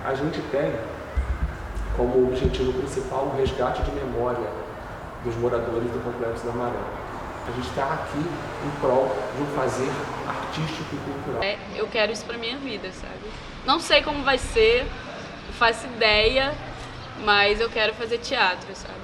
A gente tem como objetivo principal o resgate de memória dos moradores do Complexo da Maré. A gente está aqui em prol de um fazer artístico e cultural. Eu quero isso pra minha vida, sabe? Não sei como vai ser, não faço ideia, mas eu quero fazer teatro, sabe?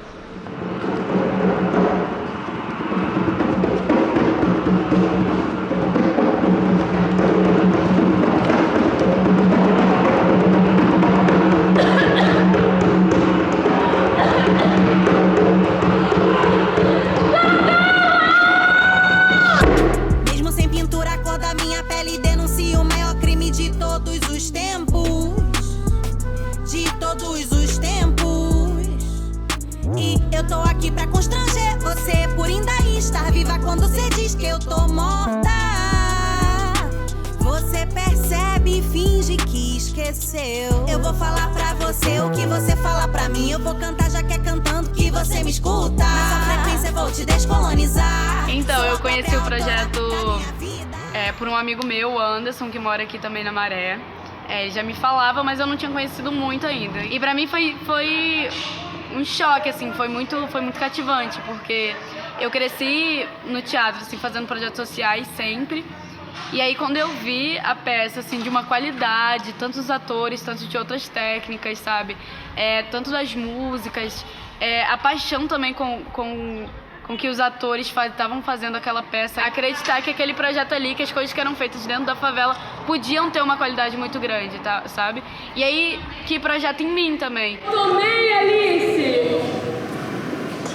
Eu tô aqui pra constranger você por ainda estar viva quando você diz que eu tô morta. Você percebe e finge que esqueceu. Eu vou falar pra você o que você fala pra mim. Eu vou cantar já que é cantando que você me escuta. Nessa frequência eu vou te descolonizar. Então, eu conheci o projeto por um amigo meu, o Anderson, que mora aqui também na Maré. Ele já me falava, mas eu não tinha conhecido muito ainda. E pra mim foi um choque, assim, foi muito cativante, porque eu cresci no teatro, assim, fazendo projetos sociais sempre. E aí quando eu vi a peça, assim, de uma qualidade, tanto dos atores, tanto de outras técnicas, sabe? Tanto das músicas, a paixão também com que os atores estavam fazendo aquela peça. Acreditar que aquele projeto ali, que as coisas que eram feitas dentro da favela podiam ter uma qualidade muito grande, tá, sabe? E aí, que projeta em mim também. Tomei, Alice!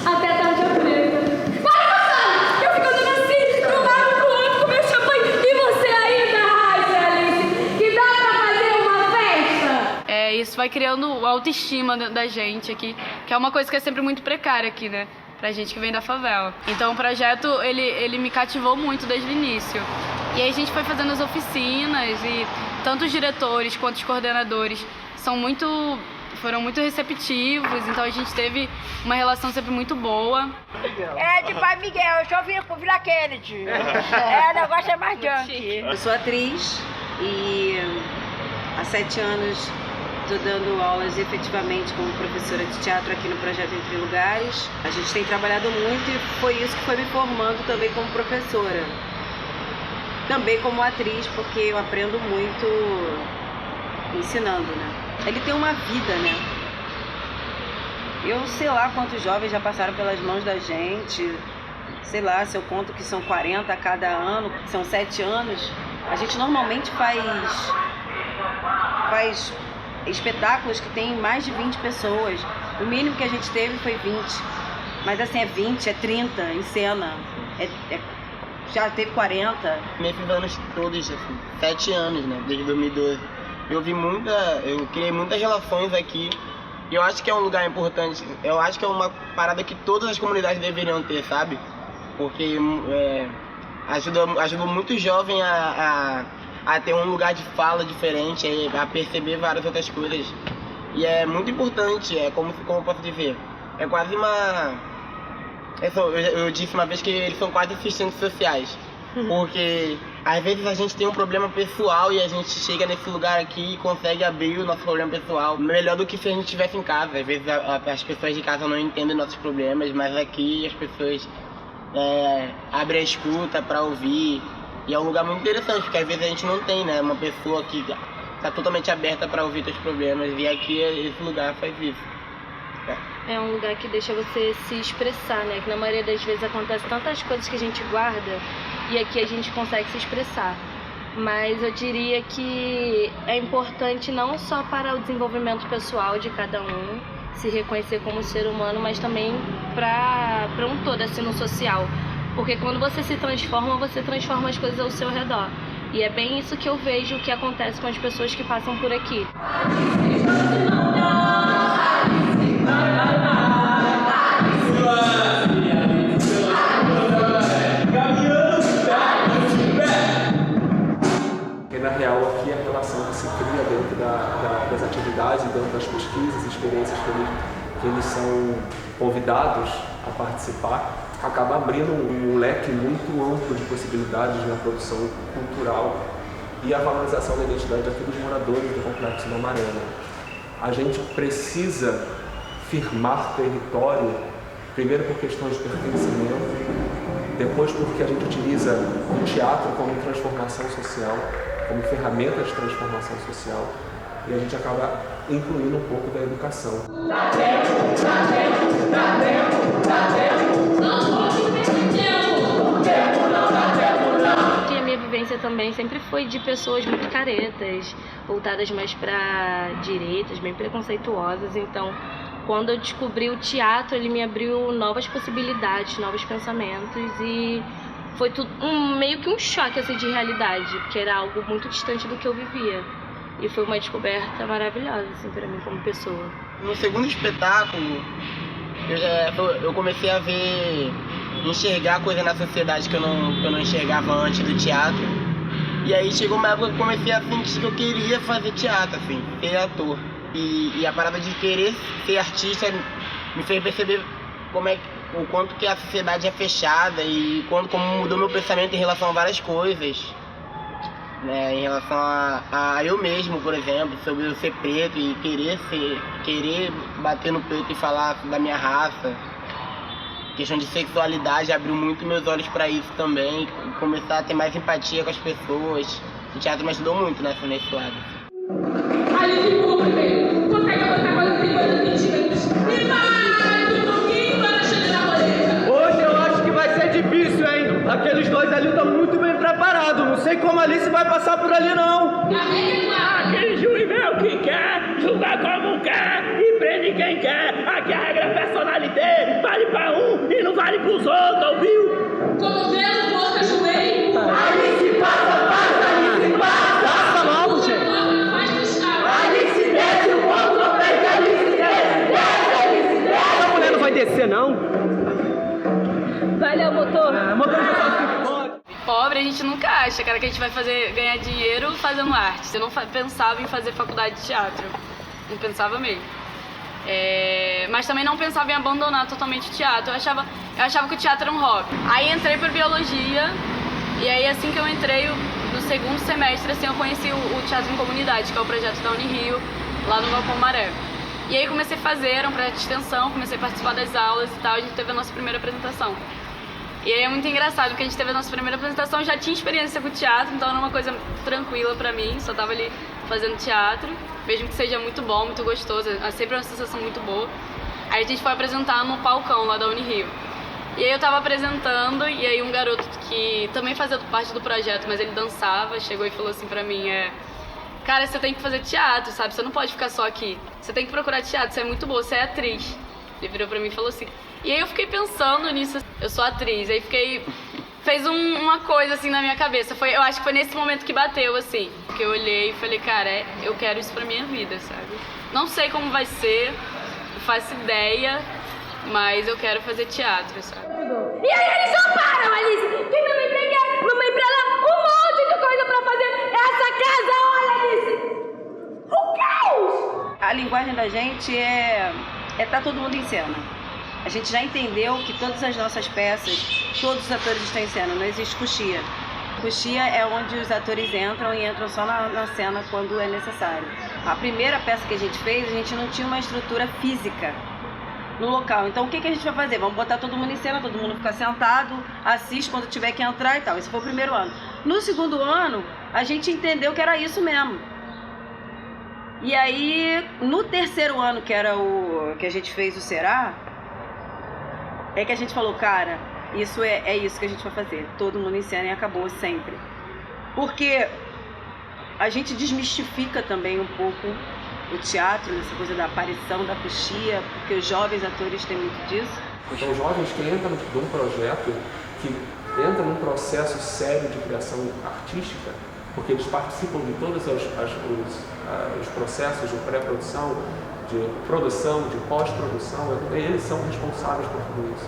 Até tarde a preta. Para, Marcelo! Eu fico andando assim, de um lado pro outro, com meu champanhe. E você ainda acha, Alice, que dá pra fazer uma festa? Isso vai criando autoestima da gente aqui, que é uma coisa que é sempre muito precária aqui, né? Pra gente que vem da favela. Então o projeto, ele me cativou muito desde o início. E aí a gente foi fazendo as oficinas e tanto os diretores quanto os coordenadores foram muito receptivos, então a gente teve uma relação sempre muito boa. De Pai Miguel, eu só vim com Vila Kennedy. O negócio é mais junk. Eu sou atriz e há 7 anos estou dando aulas efetivamente como professora de teatro aqui no Projeto Entre Lugares. A gente tem trabalhado muito e foi isso que foi me formando também como professora. Também como atriz, porque eu aprendo muito ensinando, né? Ele tem uma vida, né? Eu sei lá quantos jovens já passaram pelas mãos da gente. Sei lá, se eu conto que são 40 a cada ano, são 7 anos. A gente normalmente faz espetáculos que tem mais de 20 pessoas. O mínimo que a gente teve foi 20. Mas assim, é 20, é 30 em cena. Já teve 40. Nesses anos todos, assim, 7 anos, né? Desde 2012. Eu criei muitas relações aqui. E eu acho que é um lugar importante. Eu acho que é uma parada que todas as comunidades deveriam ter, sabe? Porque ajuda muito jovem a ter um lugar de fala diferente, a perceber várias outras coisas. E é muito importante, como eu posso dizer, é quase uma... Eu disse uma vez que eles são quase assistentes sociais, porque às vezes a gente tem um problema pessoal e a gente chega nesse lugar aqui e consegue abrir o nosso problema pessoal melhor do que se a gente estivesse em casa. Às vezes as pessoas de casa não entendem nossos problemas, mas aqui as pessoas abrem a escuta para ouvir. E é um lugar muito interessante, porque às vezes a gente não tem, né, uma pessoa que está totalmente aberta para ouvir seus problemas, e aqui esse lugar faz isso. É um lugar que deixa você se expressar, né, que na maioria das vezes acontece tantas coisas que a gente guarda, e aqui a gente consegue se expressar. Mas eu diria que é importante não só para o desenvolvimento pessoal de cada um, se reconhecer como ser humano, mas também para um todo, assim, no social. Porque quando você se transforma, você transforma as coisas ao seu redor. E é bem isso que eu vejo que acontece com as pessoas que passam por aqui. E na real aqui a relação que se cria dentro das atividades, dentro das pesquisas, experiências que eles são convidados a participar, acaba abrindo um leque muito amplo de possibilidades na produção cultural e a valorização da identidade aqui dos moradores do Complexo da Maré. a gente precisa firmar território, primeiro por questões de pertencimento, depois porque a gente utiliza o teatro como transformação social, como ferramenta de transformação social, e a gente acaba incluindo um pouco da educação. Dá tempo, dá tempo, dá tempo, dá tempo. Não pode perder tempo. Tempo não dá tempo, não. Porque a minha vivência também sempre foi de pessoas muito caretas, voltadas mais para direitas, bem preconceituosas. Então, quando eu descobri o teatro, ele me abriu novas possibilidades, novos pensamentos, e foi tudo meio que um choque assim, de realidade, porque era algo muito distante do que eu vivia. E foi uma descoberta maravilhosa assim, para mim como pessoa. No segundo espetáculo, eu comecei a enxergar coisas na sociedade que eu não enxergava antes do teatro. E aí chegou uma época que eu comecei a sentir que eu queria fazer teatro, assim, ser ator. E a parada de querer ser artista me fez perceber o quanto que a sociedade é fechada e como mudou meu pensamento em relação a várias coisas. Né, em relação a eu mesmo, por exemplo, sobre eu ser preto e querer bater no peito e falar da minha raça. Questão de sexualidade abriu muito meus olhos para isso também, começar a ter mais empatia com as pessoas. O teatro me ajudou muito nesse lado. Alice Cooper, consegue botar quase 50 centímetros e mais um pouquinho para chegar na roleta. Hoje eu acho que vai ser difícil, hein? Aqueles dois ali estão muito bem preparados. Não sei como a Alice vai passar por ali, não. Aquele juiz vê o que quer, julga como quer e prende quem quer. Aqui a regra é personalité, vale pra um e não vale pros outros, ouviu? Cotovelo, força, joelho. Alice passa, Alice passa. Passa logo, gente. Alice desce o ponto, Alice desce, Alice desce. Essa mulher não vai descer, não? Valeu, motor. Motor já tá fora. Pobre, a gente nunca acha, cara, que a gente vai ganhar dinheiro fazendo arte. Eu não pensava em fazer faculdade de teatro. Não pensava mesmo. Mas também não pensava em abandonar totalmente o teatro. Eu achava que o teatro era um hobby. Aí entrei por biologia, e aí assim que eu entrei, no segundo semestre, assim, eu conheci o Teatro em Comunidade, que é o projeto da Unirio, lá no Galpão Maré. E aí comecei a fazer, era um projeto de extensão, comecei a participar das aulas e tal, a gente teve a nossa primeira apresentação. E aí é muito engraçado, porque a gente teve a nossa primeira apresentação, já tinha experiência com teatro, então era uma coisa tranquila pra mim, só tava ali fazendo teatro, mesmo que seja muito bom, muito gostoso, é sempre uma sensação muito boa. Aí a gente foi apresentar no palcão lá da Unirio. E aí eu tava apresentando, e aí um garoto que também fazia parte do projeto, mas ele dançava, chegou e falou assim pra mim, cara, você tem que fazer teatro, sabe, você não pode ficar só aqui, você tem que procurar teatro, você é muito boa, você é atriz. Ele virou pra mim e falou assim. E aí eu fiquei pensando nisso, eu sou atriz, aí fez uma coisa assim na minha cabeça, eu acho que foi nesse momento que bateu assim, que eu olhei e falei, cara, eu quero isso pra minha vida, sabe? Não sei como vai ser, não faço ideia, mas eu quero fazer teatro, sabe? E aí eles não param, Alice, que mamãe pra cá, mamãe pra lá, um monte de coisa pra fazer, essa casa, olha, Alice, o caos! A linguagem da gente tá todo mundo em cena. A gente já entendeu que todas as nossas peças, todos os atores estão em cena, não existe coxia. Coxia é onde os atores entram e entram só na cena quando é necessário. A primeira peça que a gente fez, a gente não tinha uma estrutura física no local. Então o que a gente vai fazer? Vamos botar todo mundo em cena, todo mundo fica sentado, assiste quando tiver que entrar e tal. Esse foi o primeiro ano. No segundo ano, a gente entendeu que era isso mesmo. E aí, no terceiro ano, que era o que a gente fez o Será, é que a gente falou, cara, isso é isso que a gente vai fazer. Todo mundo em cena e acabou sempre. Porque a gente desmistifica também um pouco o teatro, essa coisa da aparição, da coxia, porque os jovens atores têm muito disso. Então, os jovens que entram num projeto, que entram num processo sério de criação artística, porque eles participam de todos os processos de pré-produção, de produção, de pós-produção, eles são responsáveis por tudo isso.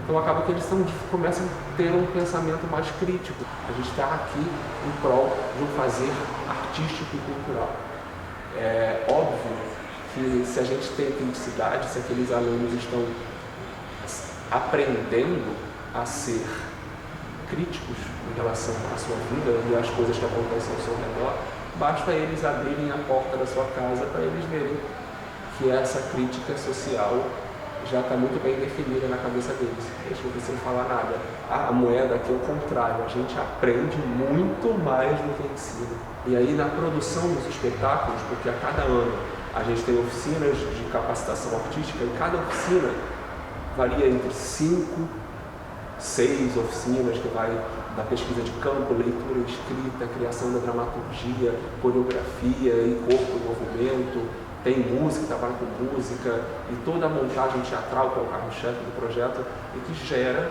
Então acaba que eles começam a ter um pensamento mais crítico. A gente está aqui em prol de um fazer artístico e cultural. É óbvio que se a gente tem criticidade, se aqueles alunos estão aprendendo a ser críticos em relação à sua vida e às coisas que acontecem ao seu redor, basta eles abrirem a porta da sua casa para eles verem que essa crítica social já está muito bem definida na cabeça deles. Eles não precisam falar nada. A moeda aqui é o contrário, a gente aprende muito mais do que ensina. E aí na produção dos espetáculos, porque a cada ano a gente tem oficinas de capacitação artística e cada oficina varia entre 5, 6 oficinas, que vai da pesquisa de campo, leitura, escrita, criação da dramaturgia, coreografia e corpo e movimento, tem música, trabalha com música e toda a montagem teatral, que é o carro-chefe do projeto, e que gera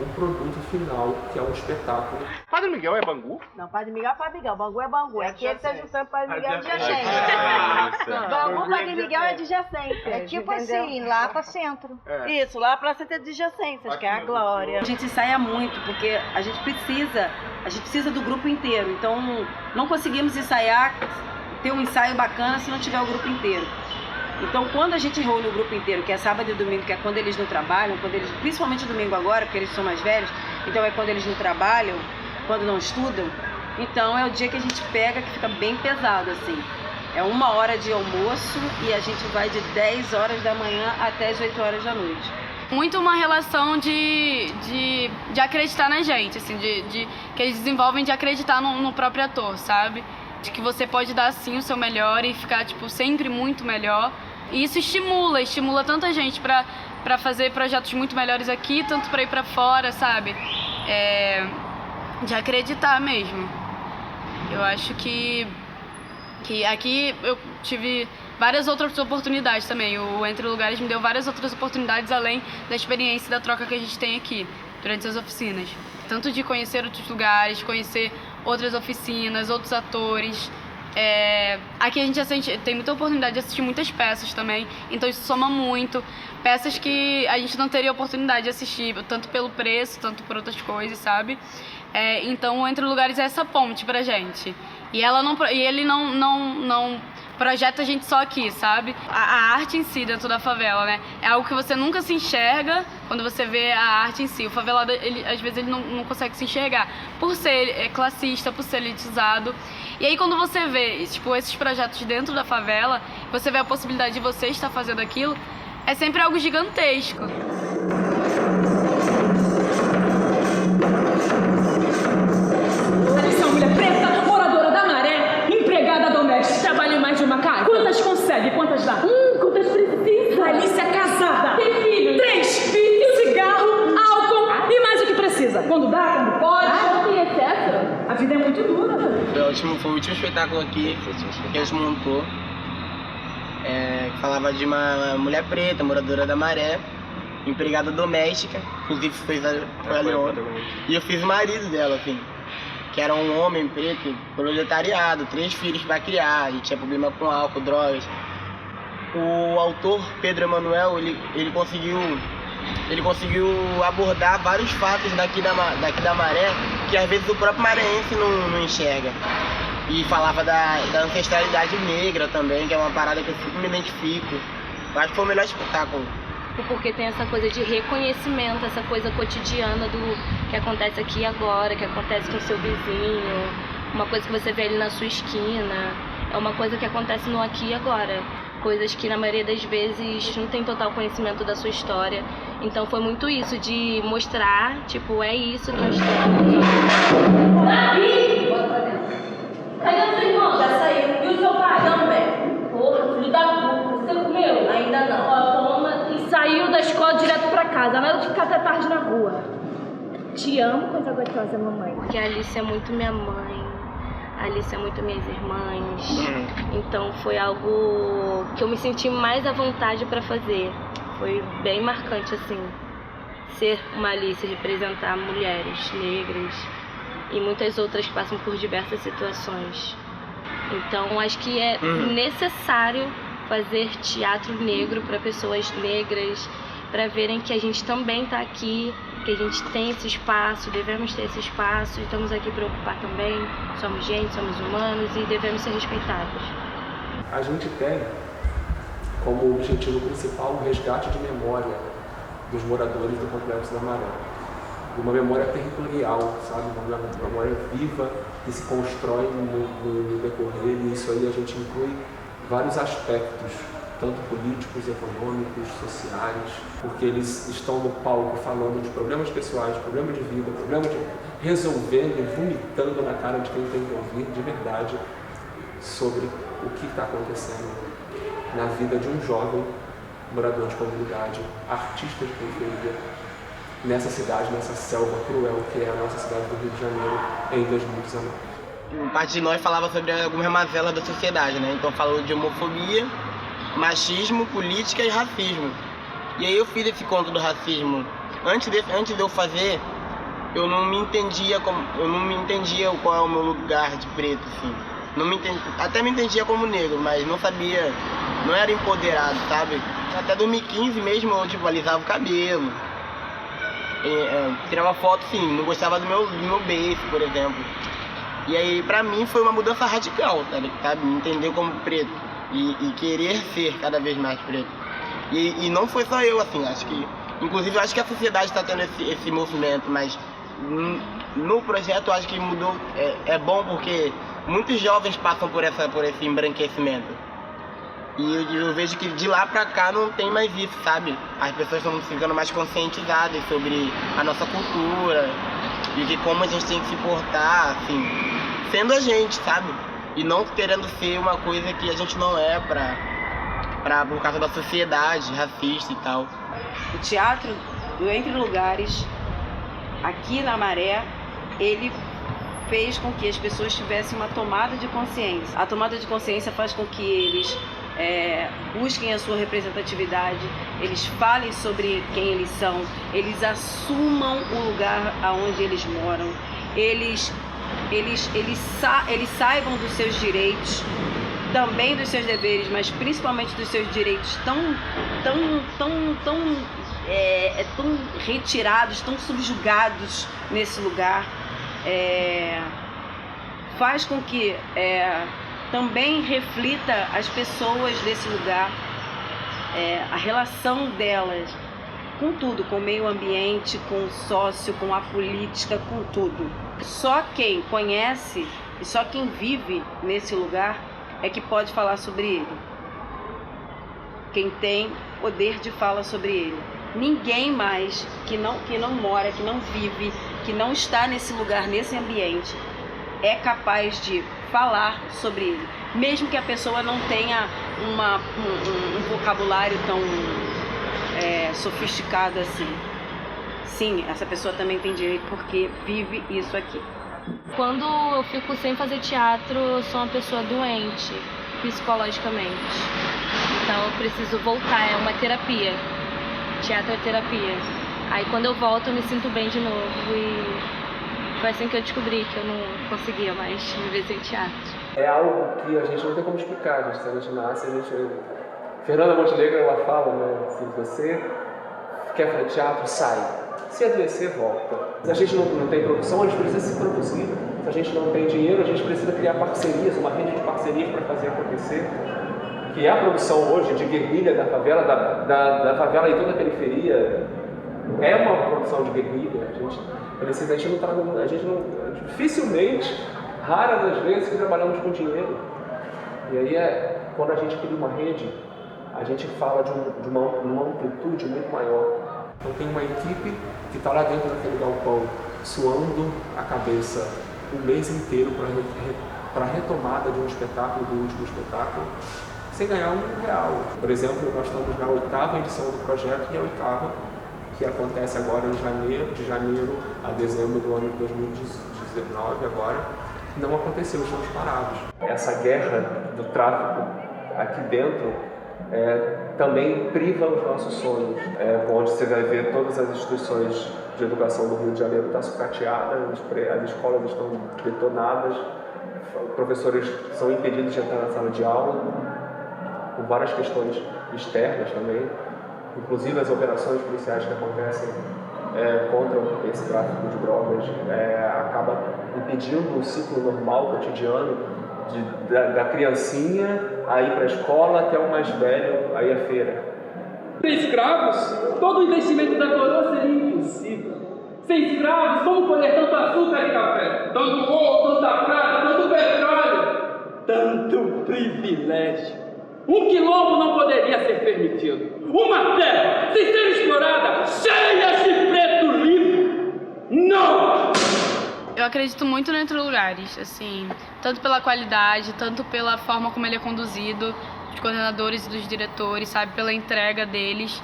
um produto final, que é um espetáculo. Padre Miguel é Bangu? Não, Padre Miguel é Padre Miguel, Bangu é Bangu. Aqui ele está juntando Padre Miguel e adjacência. Bangu, Padre Miguel é adjacência. É tipo assim, lá para centro. Isso, lá para centro de adjacências, que é a Glória. A gente ensaia muito, porque a gente precisa do grupo inteiro. Então, não conseguimos ensaiar, ter um ensaio bacana se não tiver o grupo inteiro. Então, quando a gente reúne o grupo inteiro, que é sábado e domingo, que é quando eles não trabalham, principalmente domingo agora, porque eles são mais velhos, então é quando eles não trabalham, quando não estudam, então é o dia que a gente pega, que fica bem pesado, assim. É 1 hora de almoço e a gente vai de 10 horas da manhã até as 8 horas da noite. Muito uma relação de acreditar na gente, assim, que eles desenvolvem de acreditar no próprio ator, sabe? De que você pode dar, sim, o seu melhor e ficar, tipo, sempre muito melhor. E isso estimula tanta gente pra fazer projetos muito melhores aqui, tanto pra ir pra fora, sabe? De acreditar mesmo. Eu acho que aqui eu tive várias outras oportunidades também. O Entre Lugares me deu várias outras oportunidades, além da experiência e da troca que a gente tem aqui, durante as oficinas. Tanto de conhecer outros lugares, conhecer outras oficinas, outros atores. Aqui a gente tem muita oportunidade de assistir muitas peças também, então isso soma muito. Peças que a gente não teria oportunidade de assistir, tanto pelo preço, tanto por outras coisas, sabe? Então, Entre Lugares é essa ponte pra gente. E ele não projeta a gente só aqui, sabe? A arte em si dentro da favela, né? É algo que você nunca se enxerga quando você vê a arte em si. O favelado, às vezes, ele não consegue se enxergar por ser classista, por ser elitizado. E aí, quando você vê, tipo, esses projetos dentro da favela, você vê a possibilidade de você estar fazendo aquilo, é sempre algo gigantesco. Alice é uma mulher preta, moradora da Maré, empregada doméstica. Trabalha em mais de uma casa. Quantas consegue? Quantas dá? Quantas precisa? Alice é casada. Tem filhos. 3 filhos, cigarro, álcool e mais o que precisa. Quando dá, quando pode. Não tem excesso. A vida é muito dura. Foi o último espetáculo aqui que a gente montou. Que falava de uma mulher preta, moradora da Maré, empregada doméstica, inclusive foi a Leona. E eu fiz o marido dela, assim, que era um homem preto, proletariado, 3 filhos para criar, e tinha problema com álcool, drogas. O autor Pedro Emanuel, ele conseguiu abordar vários fatos daqui da Maré, que às vezes o próprio maranhense não enxerga. E falava da ancestralidade negra também, que é uma parada que eu sempre me identifico. Eu acho que foi o melhor espetáculo. Porque tem essa coisa de reconhecimento, essa coisa cotidiana do que acontece aqui agora, que acontece com o seu vizinho, uma coisa que você vê ali na sua esquina, é uma coisa que acontece no aqui e agora. Coisas que na maioria das vezes não tem total conhecimento da sua história. Então foi muito isso, de mostrar, tipo, é isso que nós temos. Davi! Bota pra dentro. Cadê o seu irmão? Já saiu. E o seu pai? Também. Porra, filho da puta. Você comeu? Ainda não. Ó, toma. E saiu da escola direto pra casa. Nada de ficar até tarde na rua. Te amo, coisa gostosa, mamãe. Porque a Alice é muito minha mãe. A Alice é muito minhas irmãs. Então foi algo que eu me senti mais à vontade pra fazer. Foi bem marcante, assim. Ser uma Alice, representar mulheres negras e muitas outras que passam por diversas situações. Então, acho que é necessário fazer teatro negro para pessoas negras, para verem que a gente também está aqui, que a gente tem esse espaço, devemos ter esse espaço, estamos aqui para ocupar também, somos gente, somos humanos e devemos ser respeitados. A gente tem como objetivo principal o resgate de memória dos moradores do Complexo da Maré. uma memória territorial, sabe? Uma memória viva que se constrói no decorrer, e isso aí a gente inclui vários aspectos, tanto políticos, econômicos, sociais, porque eles estão no palco falando de problemas pessoais, problemas de vida, problemas de resolvendo e vomitando na cara de quem tem que ouvir de verdade sobre o que está acontecendo na vida de um jovem morador de comunidade, artista de periferia, nessa cidade, nessa selva cruel que é a nossa cidade do Rio de Janeiro em 2019. Parte de nós falava sobre algumas mazelas da sociedade, né? Então falou de homofobia, machismo, política e racismo. E aí eu fiz esse conto do racismo. Antes de eu fazer, eu não me entendia qual é o meu lugar de preto, assim. Até me entendia como negro, mas não sabia, não era empoderado, sabe? Até 2015 mesmo eu alisava o cabelo. Tirava foto, sim, não gostava do meu beijo, por exemplo. E aí pra mim foi uma mudança radical, sabe? Me entender como preto e querer ser cada vez mais preto. E não foi só eu, assim, inclusive eu acho que a sociedade está tendo esse movimento, mas no projeto eu acho que mudou, é bom porque muitos jovens passam por esse embranquecimento. E eu vejo que de lá pra cá não tem mais isso, sabe? As pessoas estão ficando mais conscientizadas sobre a nossa cultura e de como a gente tem que se portar, assim, sendo a gente, sabe? E não querendo ser uma coisa que a gente não é por causa da sociedade racista e tal. O teatro do Entre Lugares, aqui na Maré, ele fez com que as pessoas tivessem uma tomada de consciência. A tomada de consciência faz com que eles busquem a sua representatividade, eles falem sobre quem eles são, eles assumam o lugar aonde eles moram, eles saibam dos seus direitos, também dos seus deveres, mas principalmente dos seus direitos tão retirados, tão subjugados nesse lugar. Faz com que também reflita as pessoas desse lugar, a relação delas com tudo, com o meio ambiente, com o sócio, com a política, com tudo. Só quem conhece e só quem vive nesse lugar é que pode falar sobre ele. Quem tem poder de fala sobre ele. Ninguém mais que não mora, que não vive, que não está nesse lugar, nesse ambiente, é capaz de falar sobre ele, mesmo que a pessoa não tenha um vocabulário tão sofisticado assim. Sim, essa pessoa também tem direito porque vive isso aqui. Quando eu fico sem fazer teatro, eu sou uma pessoa doente psicologicamente, então eu preciso voltar, é uma terapia. Teatro é terapia. Aí quando eu volto eu me sinto bem de novo e foi assim que eu descobri que eu não conseguia mais viver sem teatro. É algo que a gente não tem como explicar, gente. Se a gente nasce, a gente... Fernanda Montenegro, ela fala, né? Se você quer fazer teatro, sai. Se adoecer, volta. Se a gente não tem produção, a gente precisa se produzir. Se a gente não tem dinheiro, a gente precisa criar parcerias, uma rede de parcerias para fazer acontecer. Que é a produção hoje de guerrilha da favela, da favela e toda a periferia, é uma produção de guerrilha. Dificilmente, raras as vezes que trabalhamos com dinheiro. E aí quando a gente cria uma rede, a gente fala de uma amplitude muito maior. Então tem uma equipe que está lá dentro daquele galpão, suando a cabeça o mês inteiro para a retomada de um espetáculo, do último espetáculo, sem ganhar R$1. Por exemplo, nós estamos na 8ª edição do projeto, e a 8ª, que acontece agora de janeiro a dezembro do ano de 2019 agora, não aconteceu, estamos parados. Essa guerra do tráfico aqui dentro também priva os nossos sonhos, onde você vai ver todas as instituições de educação do Rio de Janeiro estão sucateadas, as escolas estão detonadas, professores são impedidos de entrar na sala de aula, por várias questões externas também, inclusive as operações policiais que acontecem contra esse tráfico de drogas acaba impedindo o ciclo normal, cotidiano, da criancinha a ir para a escola até o mais velho a ir à feira. Sem escravos, todo o investimento da coroa seria impossível. Sem escravos, como colher tanto açúcar e café? Tanto ouro, tanta prata, tanto petróleo, tanto privilégio. Um quilombo não poderia ser permitido. Uma terra sem ser explorada, cheia de preto livre. Não! Eu acredito muito no Entre Lugares, assim, tanto pela qualidade, tanto pela forma como ele é conduzido, dos coordenadores e dos diretores, sabe, pela entrega deles.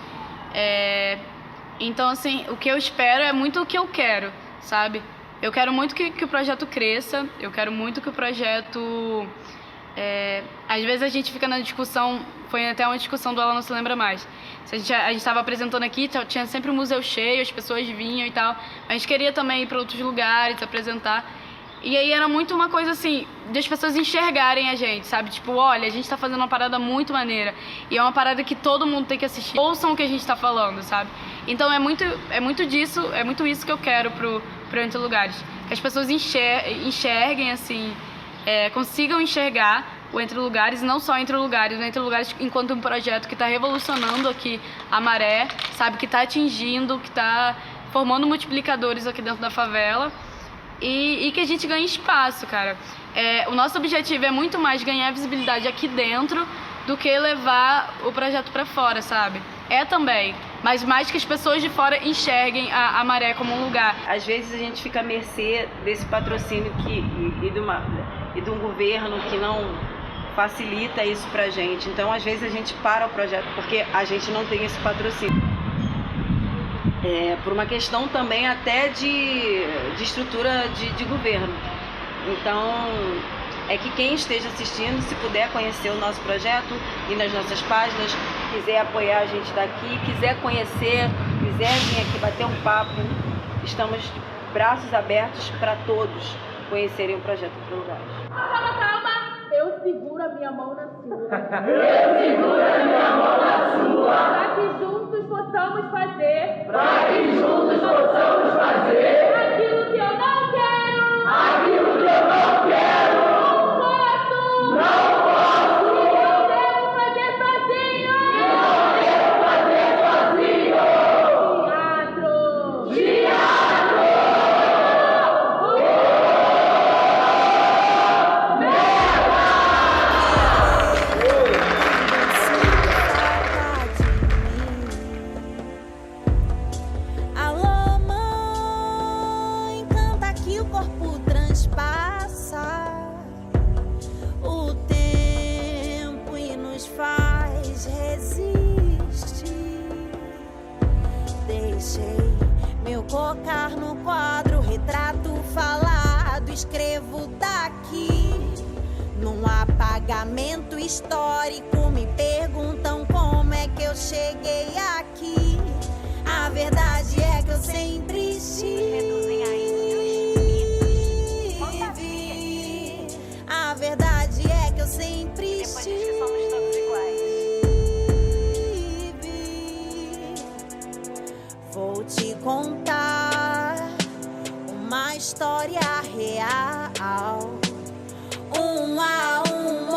Então, assim, o que eu espero é muito o que eu quero, sabe? Eu quero muito que o projeto cresça, eu quero muito que o projeto... às vezes a gente fica na discussão, foi até uma discussão do Ela Não Se Lembra Mais. A gente estava apresentando aqui, tinha sempre o museu cheio, as pessoas vinham e tal. A gente queria também ir para outros lugares, apresentar. E aí era muito uma coisa assim, de as pessoas enxergarem a gente, sabe? Tipo, olha, a gente tá fazendo uma parada muito maneira. E é uma parada que todo mundo tem que assistir. Ouçam o que a gente tá falando, sabe? Então é muito isso que eu quero pro Entre Lugares. Que as pessoas enxerguem, assim, consigam enxergar o Entre Lugares, não só Entre Lugares, o Entre Lugares enquanto um projeto que está revolucionando aqui a Maré, sabe, que está atingindo, que está formando multiplicadores aqui dentro da favela e que a gente ganhe espaço, cara. O nosso objetivo é muito mais ganhar visibilidade aqui dentro do que levar o projeto para fora, sabe? Também, mas mais que as pessoas de fora enxerguem a Maré como um lugar. Às vezes a gente fica à mercê desse patrocínio e de um governo que não facilita isso pra gente. Então, às vezes, a gente para o projeto porque a gente não tem esse patrocínio. Por uma questão também até de estrutura de governo. Então, é que quem esteja assistindo, se puder conhecer o nosso projeto e nas nossas páginas, quiser apoiar a gente daqui, quiser conhecer, quiser vir aqui bater um papo, estamos de braços abertos para todos conhecerem o projeto Entre Lugares. Calma. Eu seguro a minha mão na sua. Eu seguro a minha mão na sua. Para que juntos possamos fazer. Para que juntos possamos fazer. Aquilo que eu não quero. Aquilo que eu não quero. Não posso. Não posso. E eu devo fazer sozinho. E eu devo fazer sozinho. Teatro. Alô, mãe, canta que o corpo transpassa o tempo e nos faz resistir. Deixei meu cocar no quadro, retrato falado, escrevo daqui. Num apagamento histórico, me perguntam como é que eu cheguei aqui. A verdade é que eu sempre estive. A verdade é que eu sempre estive. Vou te contar uma história real. Um a um